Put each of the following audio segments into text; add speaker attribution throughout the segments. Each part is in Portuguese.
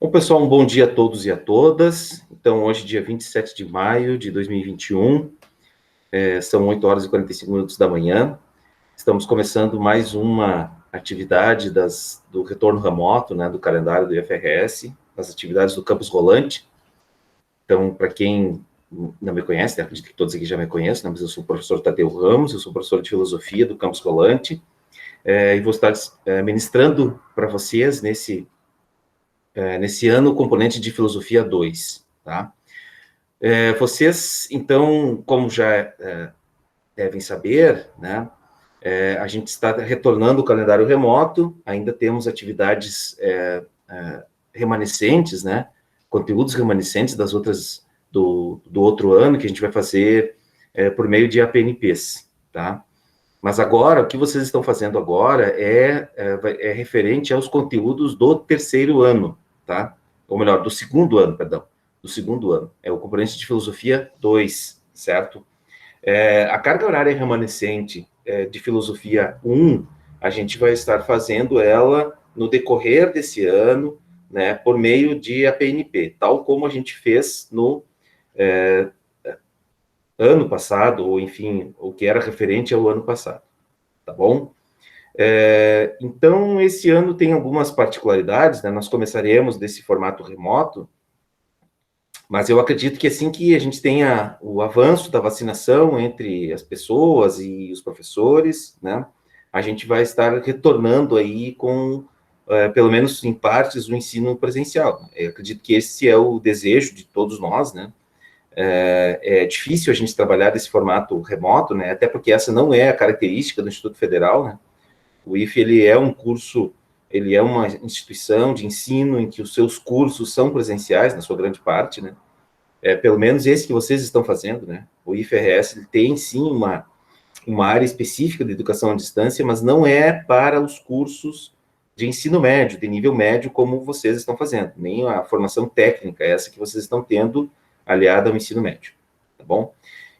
Speaker 1: Bom, pessoal, um bom dia a todos e a todas. Então, hoje, dia 27 de maio de 2021, são 8 horas e 45 minutos da manhã. Estamos começando mais uma atividade do retorno remoto, né, do calendário do IFRS, as atividades do Campus Rolante. Então, para quem não me conhece, né, acredito que todos aqui já me conhecem, né, mas eu sou o professor Tadeu Ramos, eu sou professor de Filosofia do Campus Rolante, e vou estar ministrando para vocês nesse ano o componente de Filosofia 2, tá? Vocês, então, como já devem saber, né, a gente está retornando o calendário remoto, ainda temos atividades remanescentes, né, conteúdos remanescentes das outras, do outro ano, que a gente vai fazer por meio de APNPs, tá? Mas agora, o que vocês estão fazendo agora é referente aos conteúdos do terceiro ano, tá? Ou melhor, do segundo ano, perdão. Do segundo ano. É o componente de filosofia 2, certo? A carga horária remanescente de filosofia 1, a gente vai estar fazendo ela no decorrer desse ano, né, por meio de APNP, tal como a gente fez no ano passado, ou enfim, o que era referente ao ano passado, tá bom? Então, esse ano tem algumas particularidades, né? Nós começaremos desse formato remoto, mas eu acredito que assim que a gente tenha o avanço da vacinação entre as pessoas e os professores, né, a gente vai estar retornando aí com, pelo menos em partes, o ensino presencial. Eu acredito que esse é o desejo de todos nós, né? É difícil a gente trabalhar desse formato remoto, né? Até porque essa não é a característica do Instituto Federal, né? O IFE, ele é um curso, ele é uma instituição de ensino em que os seus cursos são presenciais, na sua grande parte, né? Pelo menos esse que vocês estão fazendo, né? O IFRS ele tem, sim, uma área específica de educação à distância, mas não é para os cursos de ensino médio, de nível médio, como vocês estão fazendo, nem a formação técnica, essa que vocês estão tendo, aliada ao ensino médio, tá bom?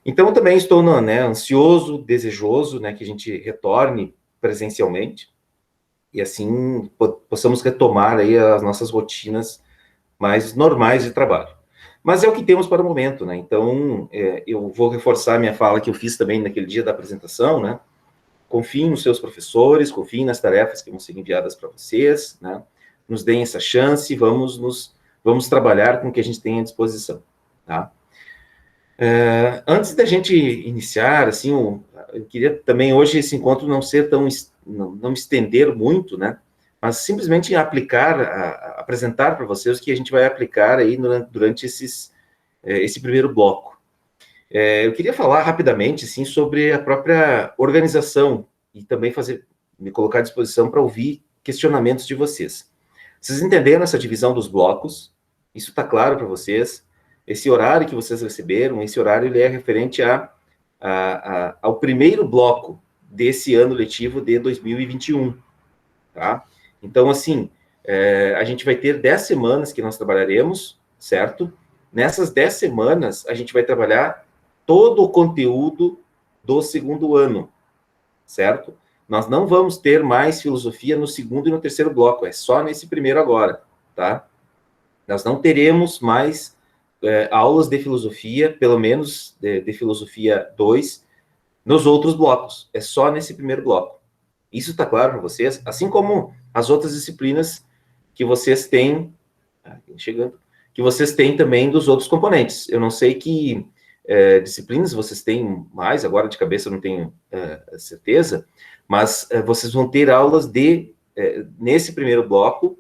Speaker 1: Então, eu também estou, né, ansioso, desejoso, né, que a gente retorne presencialmente, e assim possamos retomar aí as nossas rotinas mais normais de trabalho. Mas é o que temos para o momento, né? Então, eu vou reforçar a minha fala que eu fiz também naquele dia da apresentação, né? Confiem nos seus professores, confiem nas tarefas que vão ser enviadas para vocês, né? Nos deem essa chance, vamos trabalhar com o que a gente tem à disposição, tá? Antes da gente iniciar, assim, eu queria também hoje esse encontro não ser tão, não estender muito, né? Mas simplesmente apresentar para vocês o que a gente vai aplicar aí durante esse primeiro bloco. Eu queria falar rapidamente, assim, sobre a própria organização e também me colocar à disposição para ouvir questionamentos de vocês. Vocês entenderam essa divisão dos blocos? Isso está claro para vocês? Esse horário que vocês receberam, esse horário ele é referente ao primeiro bloco desse ano letivo de 2021, tá? Então, assim, a gente vai ter 10 semanas que nós trabalharemos, certo? Nessas 10 semanas, a gente vai trabalhar todo o conteúdo do segundo ano, certo? Nós não vamos ter mais filosofia no segundo e no terceiro bloco, é só nesse primeiro agora, tá? Nós não teremos mais aulas de filosofia, pelo menos de filosofia 2, nos outros blocos, é só nesse primeiro bloco. Isso está claro para vocês? Assim como as outras disciplinas que vocês têm, chegando, que vocês têm também dos outros componentes. Eu não sei que disciplinas vocês têm mais, agora de cabeça eu não tenho certeza, mas vocês vão ter aulas nesse primeiro bloco,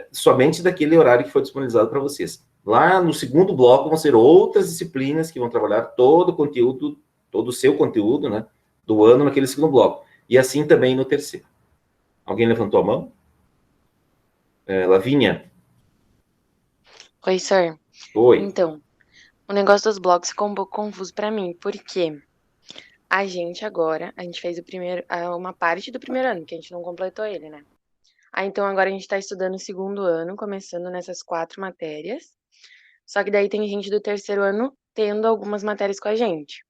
Speaker 1: somente daquele horário que foi disponibilizado para vocês. Lá no segundo bloco vão ser outras disciplinas que vão trabalhar todo o conteúdo, todo o seu conteúdo, né, do ano naquele segundo bloco. E assim também no terceiro. Alguém levantou a mão? Lavínia?
Speaker 2: Oi, sir.
Speaker 1: Oi.
Speaker 2: Então, o negócio dos blocos ficou um pouco confuso pra mim, porque a gente fez uma parte do primeiro ano, que a gente não completou ele, né? Então agora a gente tá estudando o segundo ano, começando nessas 4 matérias. Só que daí tem gente do terceiro ano tendo algumas matérias com a gente.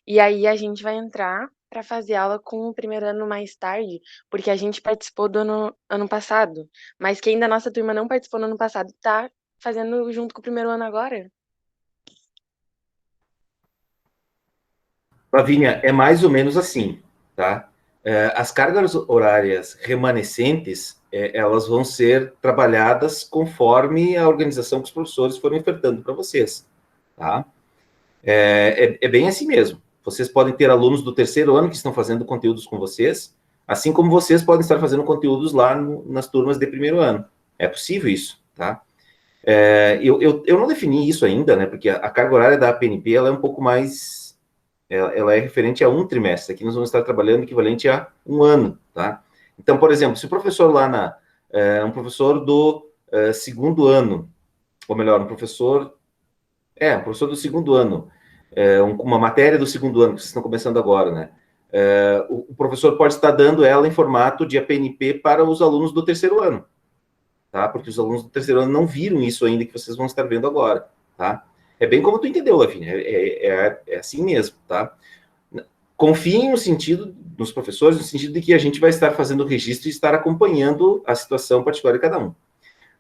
Speaker 2: E aí a gente vai entrar para fazer aula com o primeiro ano mais tarde, porque a gente participou do ano passado, mas quem da nossa turma não participou no ano passado tá fazendo junto com o primeiro ano agora.
Speaker 1: Lavínia, é mais ou menos assim, tá? As cargas horárias remanescentes, elas vão ser trabalhadas conforme a organização que os professores forem ofertando para vocês, tá? É bem assim mesmo. Vocês podem ter alunos do terceiro ano que estão fazendo conteúdos com vocês, assim como vocês podem estar fazendo conteúdos lá nas turmas de primeiro ano. É possível isso, tá? Eu não defini isso ainda, né? Porque a carga horária da APNP ela é um pouco mais ela é referente a um trimestre. Aqui nós vamos estar trabalhando equivalente a um ano, tá? Então, por exemplo, se o professor lá um professor do segundo ano, ou melhor, um professor do segundo ano, uma matéria do segundo ano, que vocês estão começando agora, né? O professor pode estar dando ela em formato de APNP para os alunos do terceiro ano, tá? Porque os alunos do terceiro ano não viram isso ainda que vocês vão estar vendo agora, tá? É bem como tu entendeu, Lavínia, é assim mesmo, tá? Confiem no sentido dos professores, no sentido de que a gente vai estar fazendo o registro e estar acompanhando a situação particular de cada um.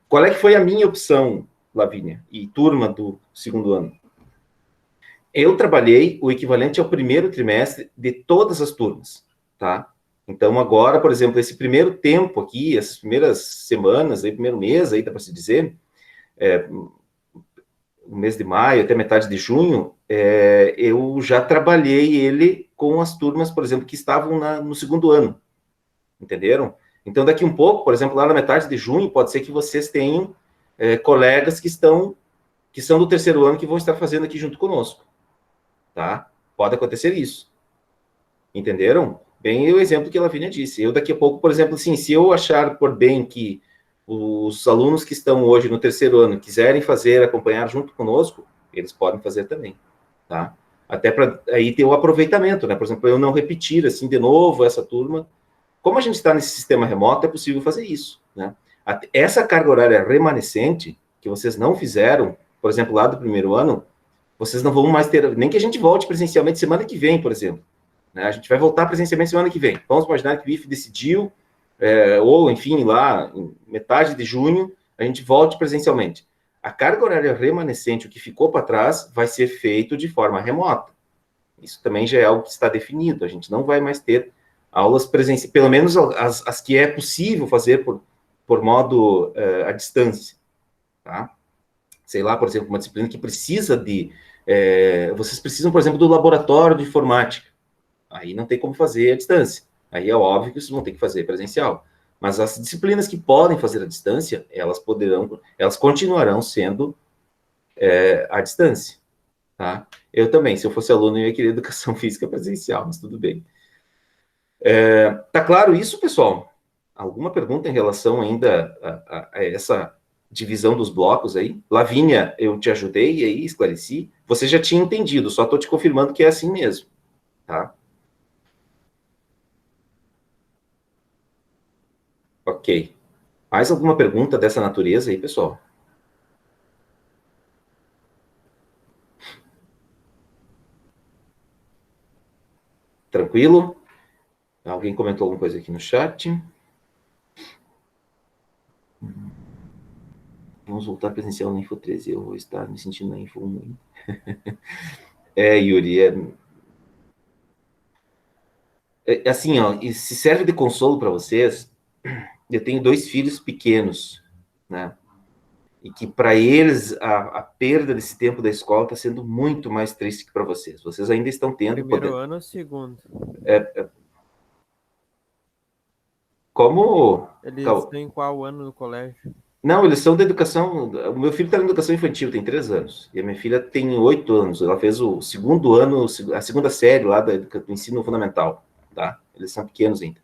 Speaker 1: Qual é que foi a minha opção, Lavínia, e turma do segundo ano? Eu trabalhei o equivalente ao primeiro trimestre de todas as turmas, tá? Então, agora, por exemplo, esse primeiro tempo aqui, essas primeiras semanas, aí, primeiro mês, aí dá para se dizer, o mês de maio até metade de junho, eu já trabalhei ele com as turmas, por exemplo, que estavam no segundo ano, entenderam? Então, daqui um pouco, por exemplo, lá na metade de junho, pode ser que vocês tenham colegas que são do terceiro ano que vão estar fazendo aqui junto conosco, tá? Pode acontecer isso, entenderam? Bem o exemplo que a Lavínia disse. Eu daqui a pouco, por exemplo, assim, se eu achar por bem que os alunos que estão hoje no terceiro ano quiserem acompanhar junto conosco, eles podem fazer também, tá? Até para aí ter o aproveitamento, né? Por exemplo, eu não repetir, assim, de novo essa turma. Como a gente está nesse sistema remoto, é possível fazer isso, né? Essa carga horária remanescente, que vocês não fizeram, por exemplo, lá do primeiro ano, vocês não vão mais ter, nem que a gente volte presencialmente semana que vem, por exemplo, né? A gente vai voltar presencialmente semana que vem. Vamos imaginar que o IFE decidiu ou, enfim, lá em metade de junho, a gente volte presencialmente. A carga horária remanescente, o que ficou para trás, vai ser feito de forma remota. Isso também já é algo que está definido. A gente não vai mais ter aulas presenciais, pelo menos as que é possível fazer por modo à distância, tá? Sei lá, por exemplo, uma disciplina que precisa vocês precisam, por exemplo, do laboratório de informática. Aí não tem como fazer à distância. Aí é óbvio que vocês vão ter que fazer presencial. Mas as disciplinas que podem fazer à distância, elas continuarão sendo à distância, tá? Eu também, se eu fosse aluno, eu ia querer educação física presencial, mas tudo bem. Tá claro isso, pessoal? Alguma pergunta em relação ainda a essa divisão dos blocos aí? Lavínia, eu te ajudei aí, esclareci. Você já tinha entendido, só estou te confirmando que é assim mesmo, tá? Ok. Mais alguma pergunta dessa natureza aí, pessoal? Tranquilo? Alguém comentou alguma coisa aqui no chat? Vamos voltar presencial na Info 13. Eu vou estar me sentindo na Info 1. Yuri, assim, ó, e se serve de consolo para vocês, eu tenho 2 filhos pequenos, né? E que para eles a perda desse tempo da escola está sendo muito mais triste que para vocês. Vocês ainda estão tendo
Speaker 3: Primeiro ano ou segundo?
Speaker 1: Como...
Speaker 3: Eles estão em qual ano no colégio?
Speaker 1: Não, eles são da educação... O meu filho está na educação infantil, tem 3 anos. E a minha filha tem 8 anos. Ela fez o segundo ano, a segunda série lá do ensino fundamental, tá? Eles são pequenos ainda.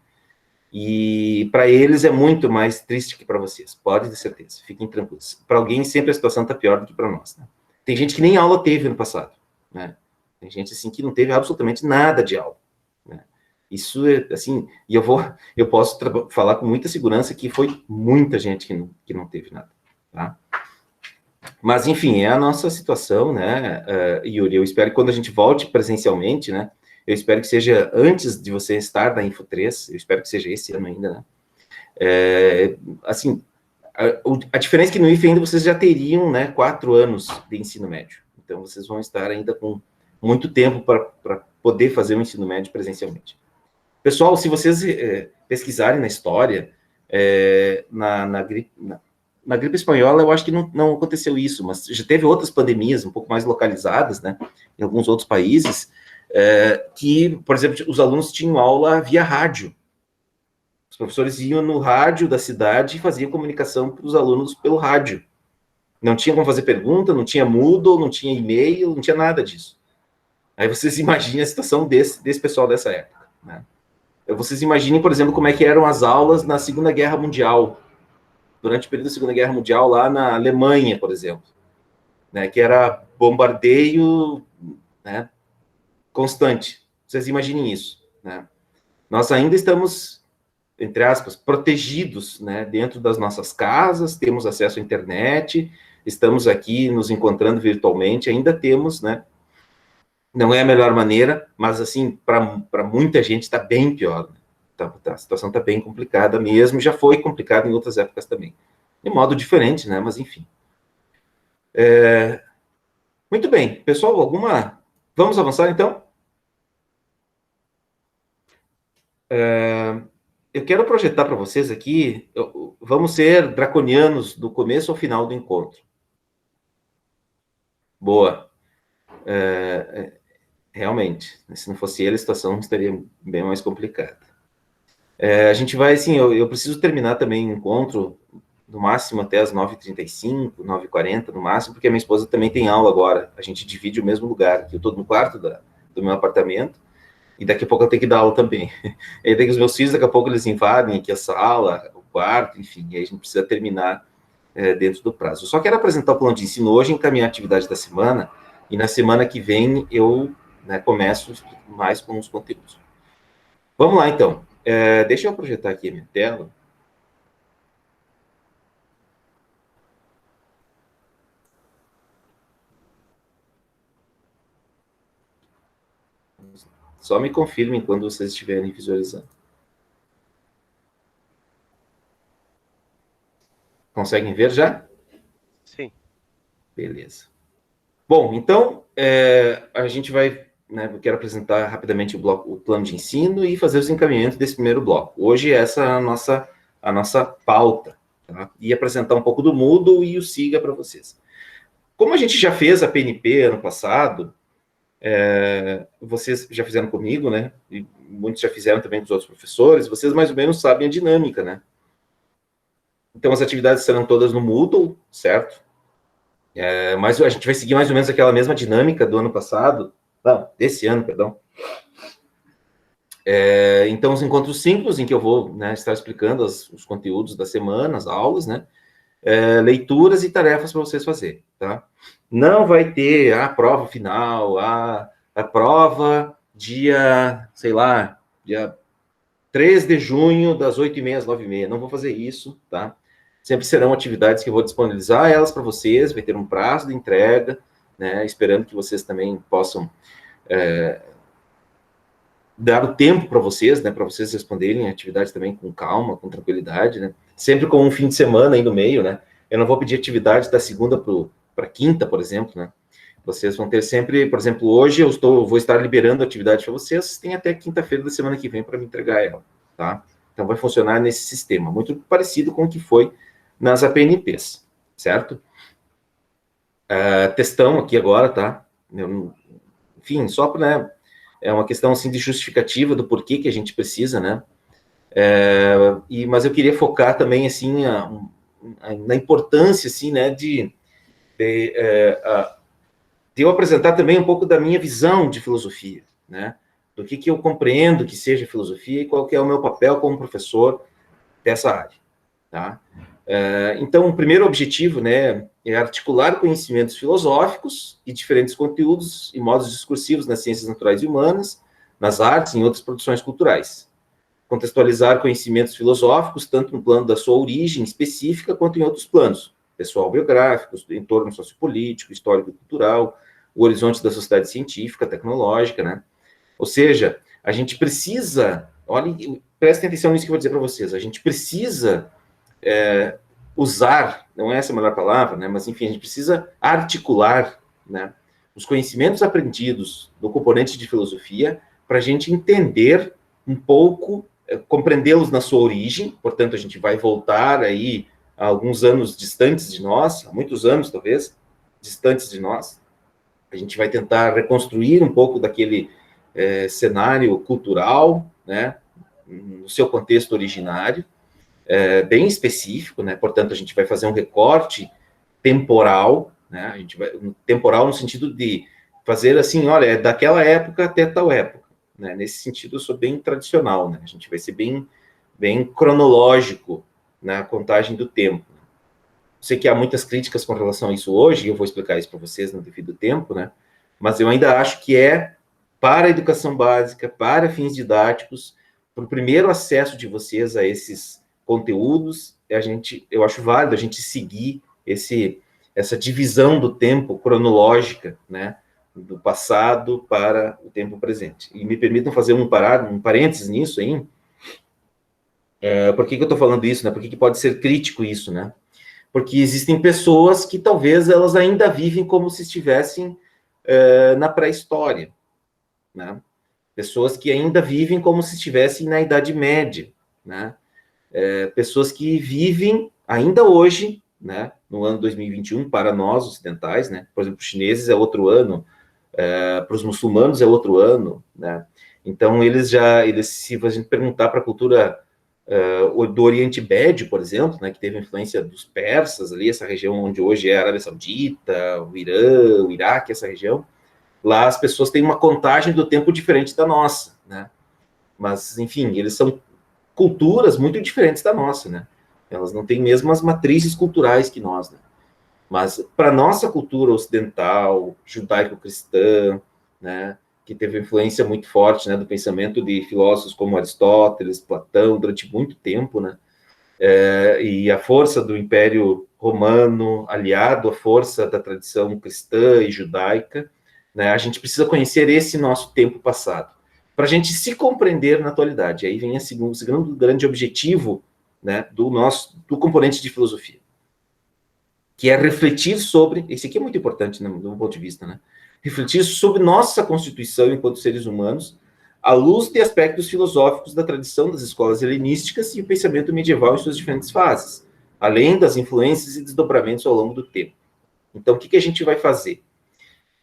Speaker 1: E para eles é muito mais triste que para vocês, pode ter certeza, fiquem tranquilos. Para alguém sempre a situação está pior do que para nós, né? Tem gente que nem aula teve no passado, né? Tem gente assim que não teve absolutamente nada de aula, né? Isso é assim, e eu posso falar com muita segurança que foi muita gente que não teve nada, tá? Mas enfim, é a nossa situação, né, Yuri? Eu espero que quando a gente volte presencialmente, né, eu espero que seja antes de você estar na Info 3, eu espero que seja esse ano ainda, né? Assim, a diferença é que no IFE ainda vocês já teriam, né, 4 anos de ensino médio. Então, vocês vão estar ainda com muito tempo para poder fazer o ensino médio presencialmente. Pessoal, se vocês pesquisarem na história, na gripe espanhola, eu acho que não aconteceu isso, mas já teve outras pandemias um pouco mais localizadas, né, em alguns outros países, que, por exemplo, os alunos tinham aula via rádio. Os professores iam no rádio da cidade e faziam comunicação para os alunos pelo rádio. Não tinha como fazer pergunta, não tinha Moodle, não tinha e-mail, não tinha nada disso. Aí vocês imaginem a situação desse pessoal dessa época, né? Vocês imaginem, por exemplo, como é que eram as aulas na Segunda Guerra Mundial, durante o período da Segunda Guerra Mundial, lá na Alemanha, por exemplo, né, que era bombardeio, né, constante. Vocês imaginem isso, né? Nós ainda estamos, entre aspas, protegidos, né, dentro das nossas casas, temos acesso à internet, estamos aqui nos encontrando virtualmente, ainda temos, né? Não é a melhor maneira, mas, assim, para muita gente está bem pior, né? A situação está bem complicada mesmo, já foi complicada em outras épocas também. De modo diferente, né? Mas, enfim. Muito bem. Pessoal, vamos avançar, então? Eu quero projetar para vocês aqui, vamos ser draconianos do começo ao final do encontro. Boa. Realmente, se não fosse ele, a situação estaria bem mais complicada. A gente vai, assim, eu preciso terminar também o encontro, no máximo até as 9h35, 9h40, no máximo, porque a minha esposa também tem aula agora. A gente divide o mesmo lugar, que eu estou no quarto do meu apartamento, e daqui a pouco eu tenho que dar aula também. E daí os meus filhos, daqui a pouco eles invadem aqui a sala, o quarto, enfim, e aí a gente precisa terminar dentro do prazo. Eu só quero apresentar o plano de ensino hoje, encaminhar a atividade da semana, e na semana que vem eu, né, começo mais com os conteúdos. Vamos lá, então. Deixa eu projetar aqui a minha tela. Só me confirmem quando vocês estiverem visualizando. Conseguem ver já?
Speaker 4: Sim.
Speaker 1: Beleza. Bom, então, a gente vai, né, eu quero apresentar rapidamente o plano de ensino e fazer os encaminhamentos desse primeiro bloco. Hoje, essa é a nossa pauta, tá? E apresentar um pouco do Moodle e o Siga para vocês. Como a gente já fez a PNP ano passado, vocês já fizeram comigo, né? E muitos já fizeram também com os outros professores, vocês mais ou menos sabem a dinâmica, né? Então, as atividades serão todas no Moodle, certo? Mas a gente vai seguir mais ou menos aquela mesma dinâmica do ano passado, não, desse ano, perdão. Então, os encontros simples, em que eu vou, né, estar explicando os conteúdos da semana, as aulas, né? Leituras e tarefas para vocês fazerem, tá? Não vai ter a prova final, a prova dia, sei lá, dia 3 de junho, das 8h30 às 9h30. Não vou fazer isso, tá? Sempre serão atividades que eu vou disponibilizar elas para vocês, vai ter um prazo de entrega, né? Esperando que vocês também possam dar o tempo para vocês, né? Para vocês responderem a atividade também com calma, com tranquilidade, né? Sempre com um fim de semana aí no meio, né? Eu não vou pedir atividade da segunda para quinta, por exemplo, né? Vocês vão ter sempre, por exemplo, hoje eu vou estar liberando a atividade para vocês, tem até quinta-feira da semana que vem para me entregar ela, tá? Então vai funcionar nesse sistema, muito parecido com o que foi nas APNPs, certo? Textão aqui agora, tá? Enfim, só para, né, é uma questão assim de justificativa do porquê que a gente precisa, né? Mas eu queria focar também assim na importância assim, né, de eu apresentar também um pouco da minha visão de filosofia, né? Do que eu compreendo que seja filosofia e qual que é o meu papel como professor dessa área, tá? Então, o primeiro objetivo, né, é articular conhecimentos filosóficos e diferentes conteúdos e modos discursivos nas ciências naturais e humanas, nas artes e em outras produções culturais. Contextualizar conhecimentos filosóficos, tanto no plano da sua origem específica, quanto em outros planos, pessoal biográficos, entorno sociopolítico, histórico e cultural, o horizonte da sociedade científica, tecnológica, né? Ou seja, a gente precisa, olhem, prestem atenção nisso que eu vou dizer para vocês, a gente precisa usar, não é essa a melhor palavra, né, mas enfim, a gente precisa articular, né, os conhecimentos aprendidos do componente de filosofia para a gente entender um pouco, compreendê-los na sua origem, portanto, a gente vai voltar aí a alguns anos distantes de nós, há muitos anos, talvez, distantes de nós. A gente vai tentar reconstruir um pouco daquele cenário cultural, né, no seu contexto originário, bem específico, né, portanto, a gente vai fazer um recorte temporal, né, a gente vai, temporal no sentido de fazer assim, olha, é daquela época até tal época, né, nesse sentido eu sou bem tradicional, né, a gente vai ser bem cronológico na contagem do tempo. Sei que há muitas críticas com relação a isso hoje, e eu vou explicar isso para vocês no devido tempo, né? Mas eu ainda acho que para a educação básica, para fins didáticos, para o primeiro acesso de vocês a esses conteúdos, eu acho válido a gente seguir essa divisão do tempo cronológica, né? Do passado para o tempo presente. E me permitam fazer um parênteses nisso aí. Por que eu estou falando isso, né? Por que pode ser crítico isso, né? Porque existem pessoas que talvez elas ainda vivem como se estivessem na pré-história, né? Pessoas que ainda vivem como se estivessem na Idade Média, né? Pessoas que vivem ainda hoje, né? No ano 2021, para nós ocidentais, né? Por exemplo, os chineses é outro ano, para os muçulmanos é outro ano, né? Então, se a gente perguntar para a cultura do Oriente Médio, por exemplo, né, que teve influência dos persas ali, essa região onde hoje é a Arábia Saudita, o Irã, o Iraque, essa região, lá as pessoas têm uma contagem do tempo diferente da nossa, né? Mas, enfim, eles são culturas muito diferentes da nossa, né? Elas não têm mesmo as matrizes culturais que nós, né? Mas para nossa cultura ocidental, judaico-cristã, né, que teve influência muito forte, né, do pensamento de filósofos como Aristóteles, Platão, durante muito tempo, né, e a força do Império Romano, aliado à força da tradição cristã e judaica, né, a gente precisa conhecer esse nosso tempo passado, para a gente se compreender na atualidade. Aí vem o segundo grande objetivo, né, do componente de filosofia, que é refletir sobre, esse aqui é muito importante, né, do meu ponto de vista, né, refletir sobre nossa constituição enquanto seres humanos, à luz de aspectos filosóficos da tradição das escolas helenísticas e o pensamento medieval em suas diferentes fases, além das influências e desdobramentos ao longo do tempo. Então, o que a gente vai fazer?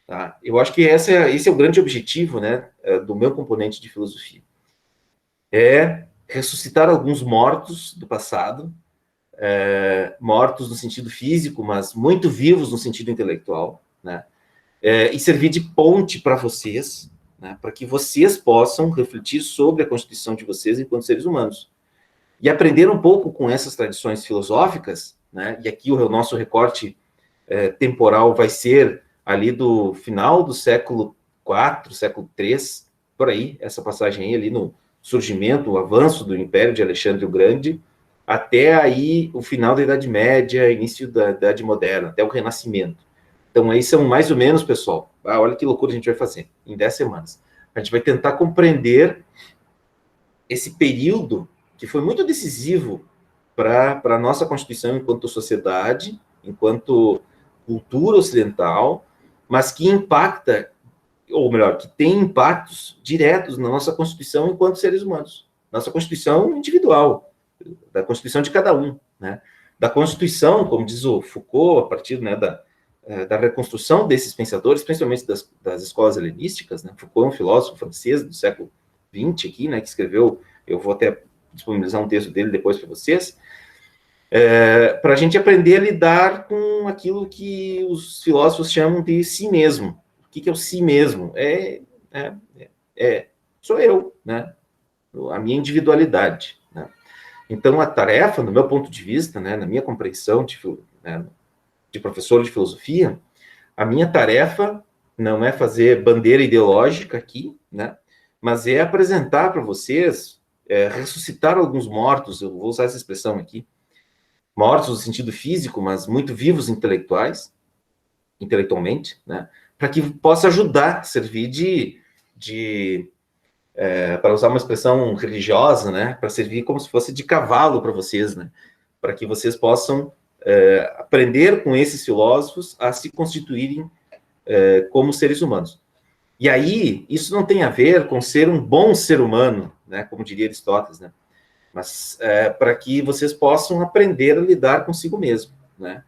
Speaker 1: Tá? Eu acho que esse é o grande objetivo, né, do meu componente de filosofia. É ressuscitar alguns mortos do passado, mortos no sentido físico, mas muito vivos no sentido intelectual, né? E servir de ponte para vocês, né, para que vocês possam refletir sobre a constituição de vocês enquanto seres humanos. E aprender um pouco com essas tradições filosóficas, né, e aqui o nosso recorte temporal vai ser ali do final do século IV, século III, por aí, essa passagem aí, ali no surgimento, o avanço do Império de Alexandre o Grande, até aí o final da Idade Média, início da Idade Moderna, até o Renascimento. Então, aí são mais ou menos, pessoal, olha que loucura a gente vai fazer, em 10 semanas. A gente vai tentar compreender esse período que foi muito decisivo para a nossa Constituição enquanto sociedade, enquanto cultura ocidental, mas que impacta, ou melhor, que tem impactos diretos na nossa Constituição enquanto seres humanos. Nossa Constituição individual, da Constituição de cada um, né? Da Constituição, como diz o Foucault, a partir, né, da reconstrução desses pensadores, principalmente das escolas helenísticas, né? Foucault é um filósofo francês do século XX aqui, né, que escreveu, eu vou até disponibilizar um texto dele depois para vocês, para a gente aprender a lidar com aquilo que os filósofos chamam de si mesmo. O que é o si mesmo? Sou eu, né? A minha individualidade, né? Então, a tarefa, no meu ponto de vista, né, na minha compreensão de professor de filosofia, a minha tarefa não é fazer bandeira ideológica aqui, né, mas é apresentar para vocês, ressuscitar alguns mortos, eu vou usar essa expressão aqui, mortos no sentido físico, mas muito vivos intelectualmente, né, para que possa ajudar, servir de para usar uma expressão religiosa, né, para servir como se fosse de cavalo para vocês, né, para que vocês possam aprender com esses filósofos a se constituírem como seres humanos. E aí, isso não tem a ver com ser um bom ser humano, né, como diria Aristóteles, né, mas para que vocês possam aprender a lidar consigo mesmo, né,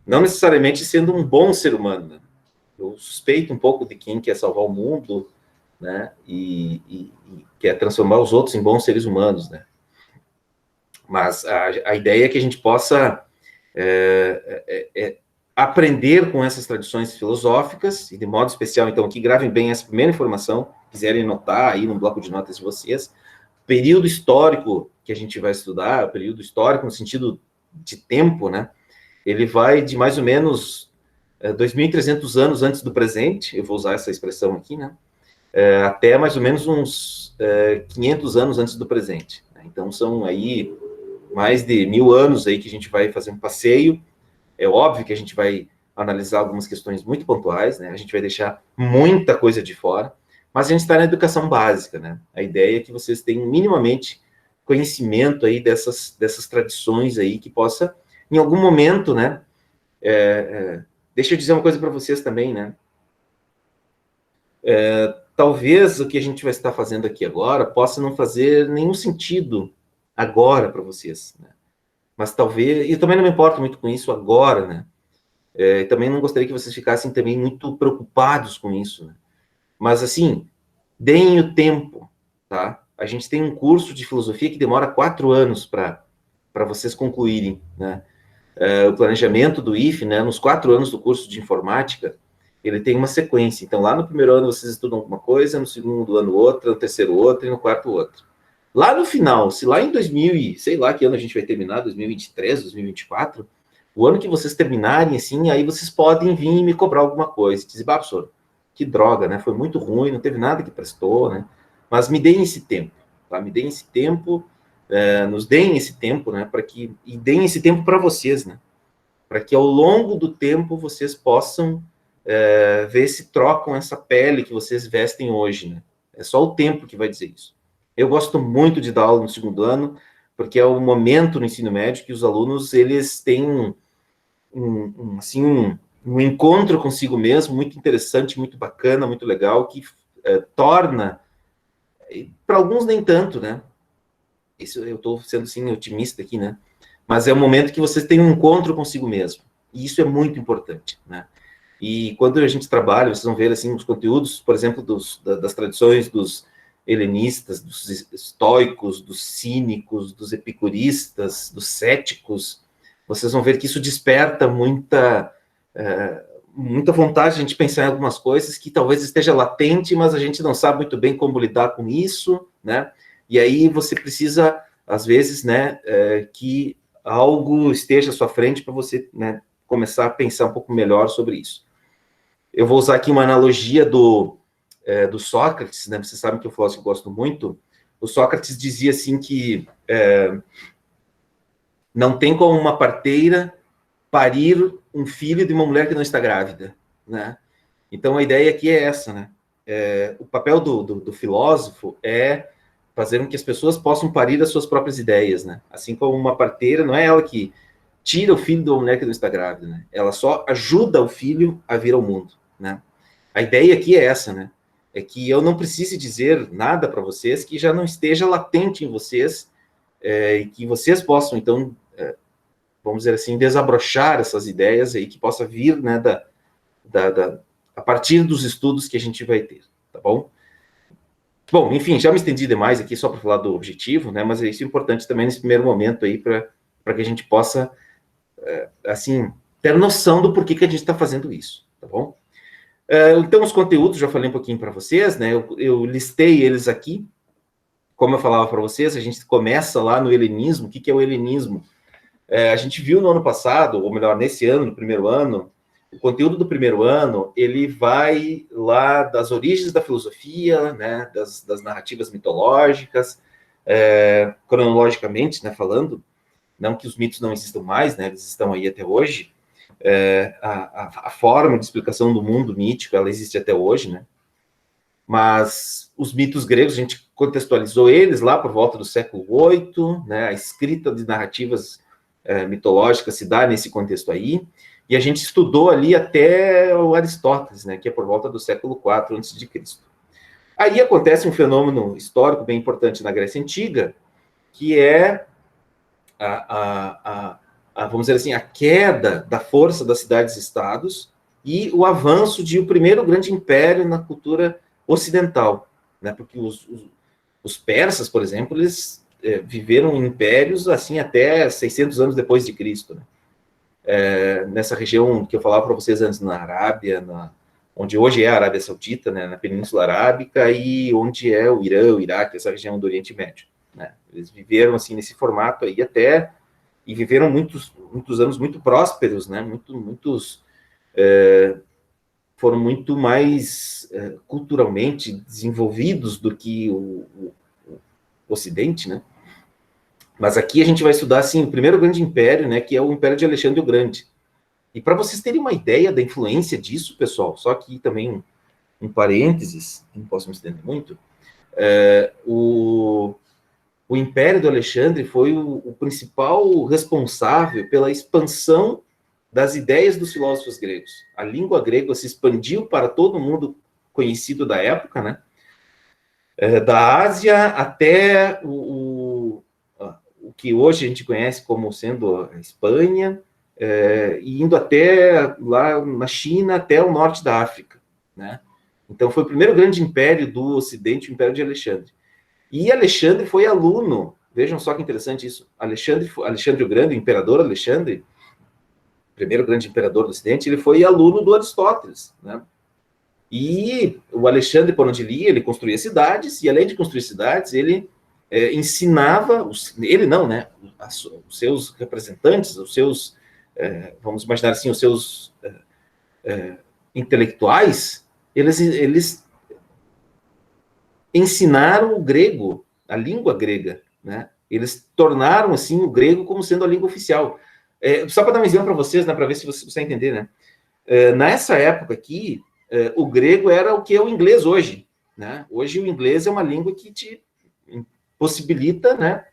Speaker 1: não necessariamente sendo um bom ser humano, né? Eu suspeito um pouco de quem quer salvar o mundo, né, e quer transformar os outros em bons seres humanos, né, mas a ideia é que a gente possa aprender com essas tradições filosóficas, e de modo especial, então, que gravem bem essa primeira informação, quiserem notar aí no bloco de notas de vocês, período histórico que a gente vai estudar, período histórico no sentido de tempo, né, ele vai de mais ou menos 2.300 anos antes do presente, eu vou usar essa expressão aqui, né, até mais ou menos uns 500 anos antes do presente. Então, são aí mais de 1.000 anos aí que a gente vai fazer um passeio. É óbvio que a gente vai analisar algumas questões muito pontuais, né? A gente vai deixar muita coisa de fora, mas a gente está na educação básica, né? A ideia é que vocês tenham minimamente conhecimento aí dessas tradições aí que possa, em algum momento, né? Deixa eu dizer uma coisa para vocês também, né? Talvez o que a gente vai estar fazendo aqui agora possa não fazer nenhum sentido agora para vocês, né? Mas talvez, e também não me importo muito com isso agora, né? Também não gostaria que vocês ficassem também muito preocupados com isso, né? Mas, assim, deem o tempo, tá? A gente tem um curso de filosofia que demora 4 anos para vocês concluírem, né? O planejamento do IFE, né? Nos 4 anos do curso de informática, ele tem uma sequência. Então, lá no primeiro ano vocês estudam alguma coisa, no segundo ano outra, no terceiro outra e no quarto outra. Lá no final, se lá em 2000, sei lá que ano a gente vai terminar, 2023, 2024, o ano que vocês terminarem, assim, aí vocês podem vir e me cobrar alguma coisa. Dizer, professor, que droga, né? Foi muito ruim, não teve nada que prestou, né? Mas me deem esse tempo, tá? Me deem esse tempo, nos deem esse tempo, né? E deem esse tempo para vocês, né? Para que ao longo do tempo vocês possam ver se trocam essa pele que vocês vestem hoje, né? É só o tempo que vai dizer isso. Eu gosto muito de dar aula no segundo ano, porque é o momento no ensino médio que os alunos, eles têm um encontro consigo mesmo muito interessante, muito bacana, muito legal, que torna, para alguns nem tanto, né? Isso eu estou sendo, sim, otimista aqui, né? Mas é o momento que vocês têm um encontro consigo mesmo. E isso é muito importante, né? E quando a gente trabalha, vocês vão ver, assim, os conteúdos, por exemplo, das tradições dos helenistas, dos estoicos, dos cínicos, dos epicuristas, dos céticos, vocês vão ver que isso desperta muita vontade de a gente pensar em algumas coisas que talvez esteja latente, mas a gente não sabe muito bem como lidar com isso, né? E aí você precisa, às vezes, né, que algo esteja à sua frente para você, né, começar a pensar um pouco melhor sobre isso. Eu vou usar aqui uma analogia do Sócrates, né? Vocês sabem que é um filósofo que eu gosto muito. O Sócrates dizia assim que não tem como uma parteira parir um filho de uma mulher que não está grávida, né? Então a ideia aqui é essa, né? O papel do filósofo é fazer com que as pessoas possam parir as suas próprias ideias, né? Assim como uma parteira, não é ela que tira o filho de uma mulher que não está grávida, né? Ela só ajuda o filho a vir ao mundo, né? A ideia aqui é essa, né? É que eu não precise dizer nada para vocês que já não esteja latente em vocês, e que vocês possam, então, vamos dizer assim, desabrochar essas ideias aí que possa vir, né, a partir dos estudos que a gente vai ter, tá bom? Bom, enfim, já me estendi demais aqui só para falar do objetivo, né, mas isso é importante também nesse primeiro momento aí para que a gente possa, assim, ter noção do porquê que a gente está fazendo isso, tá bom? Então, os conteúdos, já falei um pouquinho para vocês, né, eu listei eles aqui, como eu falava para vocês, a gente começa lá no helenismo. O que é o helenismo? A gente viu no ano passado, ou melhor, nesse ano, no primeiro ano, o conteúdo do primeiro ano, ele vai lá das origens da filosofia, né, das narrativas mitológicas, cronologicamente, né, falando, não que os mitos não existam mais, né, eles estão aí até hoje, a forma de explicação do mundo mítico, ela existe até hoje, né, Mas os mitos gregos, a gente contextualizou eles lá por volta do século VIII, né? A escrita de narrativas mitológicas se dá nesse contexto aí, e a gente estudou ali até o Aristóteles, né? Que é por volta do século IV a.C. Aí acontece um fenômeno histórico bem importante na Grécia Antiga, que é vamos dizer assim, a queda da força das cidades-estados e o avanço de o primeiro grande império na cultura ocidental, né? Porque os persas, por exemplo, eles viveram em impérios assim até 600 anos depois de Cristo, né? Nessa região que eu falava para vocês antes, na Arábia, onde hoje é a Arábia Saudita, né, na Península Arábica, e onde é o Irã, o Iraque, essa região do Oriente Médio, né? Eles viveram assim nesse formato aí até, e viveram muitos anos muito prósperos, né? Foram muito mais culturalmente desenvolvidos do que o Ocidente, né? Mas aqui a gente vai estudar assim o primeiro grande império, né, que é o Império de Alexandre o Grande. E para vocês terem uma ideia da influência disso, pessoal, só aqui também um parênteses, não posso me estender muito, o Império do Alexandre foi o principal responsável pela expansão das ideias dos filósofos gregos. A língua grega se expandiu para todo mundo conhecido da época, né? Da Ásia até o que hoje a gente conhece como sendo a Espanha, e indo até lá na China, até o norte da África, né? Então foi o primeiro grande império do Ocidente, o Império de Alexandre. E Alexandre foi aluno, vejam só que interessante isso, Alexandre o Grande, o imperador Alexandre, primeiro grande imperador do Ocidente, ele foi aluno do Aristóteles, né? E o Alexandre, por onde ele ia, ele construía cidades, e além de construir cidades, ele ensinava, ele não, né, os seus representantes, os seus, vamos imaginar assim, os seus intelectuais, eles ensinaram o grego, a língua grega, né? Eles tornaram, assim, o grego como sendo a língua oficial. Só para dar um exemplo para vocês, né, para ver se você entender, né? Nessa época aqui, o grego era o que é o inglês hoje, né? Hoje o inglês é uma língua que te possibilita, né,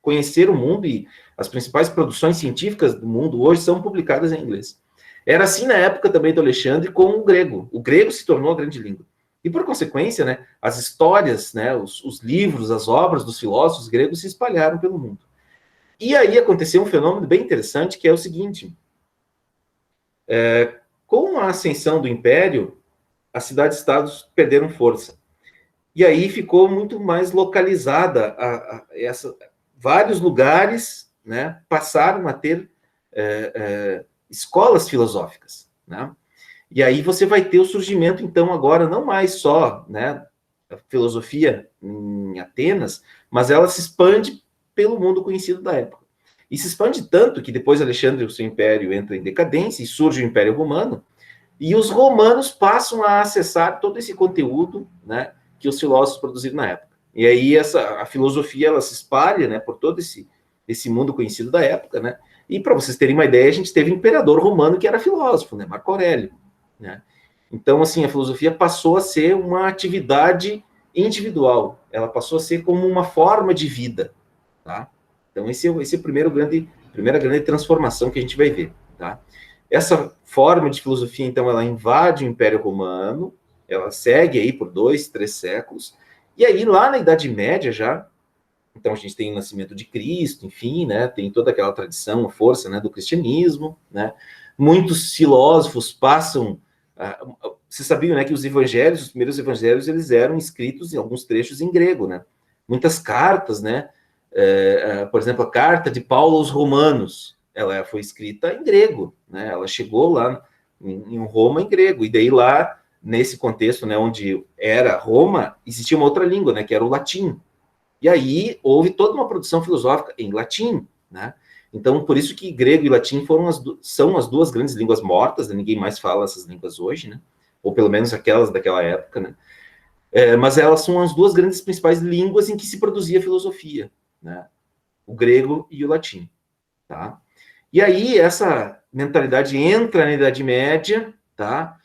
Speaker 1: conhecer o mundo, e as principais produções científicas do mundo hoje são publicadas em inglês. Era assim na época também do Alexandre com o grego. O grego se tornou a grande língua. E por consequência, né, as histórias, né, os livros, as obras dos filósofos gregos se espalharam pelo mundo. E aí aconteceu um fenômeno bem interessante, que é o seguinte: com a ascensão do Império, as cidades-estados perderam força. E aí ficou muito mais localizada vários lugares, né, passaram a ter escolas filosóficas, né? E aí você vai ter o surgimento, então, agora, não mais só, né, a filosofia em Atenas, mas ela se expande pelo mundo conhecido da época. E se expande tanto que depois Alexandre, o seu império, entra em decadência e surge o Império Romano, e os romanos passam a acessar todo esse conteúdo, né, que os filósofos produziram na época. E aí a filosofia ela se espalha, né, por todo esse mundo conhecido da época, né? E para vocês terem uma ideia, a gente teve um imperador romano que era filósofo, né, Marco Aurélio, né? Então, assim, a filosofia passou a ser uma atividade individual, ela passou a ser como uma forma de vida, tá? Então, esse é a primeira grande transformação que a gente vai ver, tá? Essa forma de filosofia, então, ela invade o Império Romano, ela segue aí por 2, 3 séculos, e aí lá na Idade Média já, então a gente tem o nascimento de Cristo, enfim, né, tem toda aquela tradição, a força, né, do cristianismo, né, muitos filósofos passam, vocês sabiam, né, que os evangelhos, os primeiros evangelhos, eles eram escritos em alguns trechos em grego, né, muitas cartas, né, por exemplo, a carta de Paulo aos Romanos, ela foi escrita em grego, né, ela chegou lá em Roma em grego, e daí lá, nesse contexto, né, onde era Roma, existia uma outra língua, né, que era o latim. E aí houve toda uma produção filosófica em latim, né? Então, por isso que grego e latim são as duas grandes línguas mortas, né? Ninguém mais fala essas línguas hoje, né? Ou pelo menos aquelas daquela época, né? Mas elas são as duas grandes principais línguas em que se produzia filosofia, né? O grego e o latim, tá? E aí essa mentalidade entra na Idade Média, tá?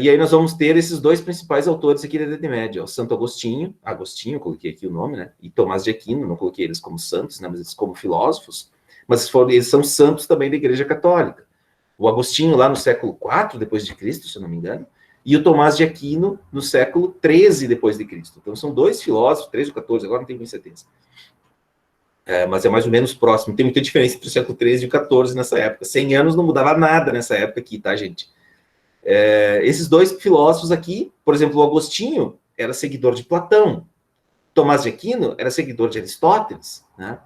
Speaker 1: E aí nós vamos ter esses dois principais autores aqui da Idade Média, o Santo Agostinho, coloquei aqui o nome, né? E Tomás de Aquino, não coloquei eles como santos, né? Mas eles como filósofos, mas eles são santos também da Igreja Católica. O Agostinho lá no século IV depois de Cristo, se eu não me engano, e o Tomás de Aquino no século XIII depois de Cristo. Então são dois filósofos, 13 ou 14, agora não tenho certeza. Mas é mais ou menos próximo. Tem muita diferença entre o século XIII e o XIV nessa época. 100 anos não mudava nada nessa época aqui, tá, gente? Esses dois filósofos aqui, por exemplo, o Agostinho era seguidor de Platão, Tomás de Aquino era seguidor de Aristóteles, né?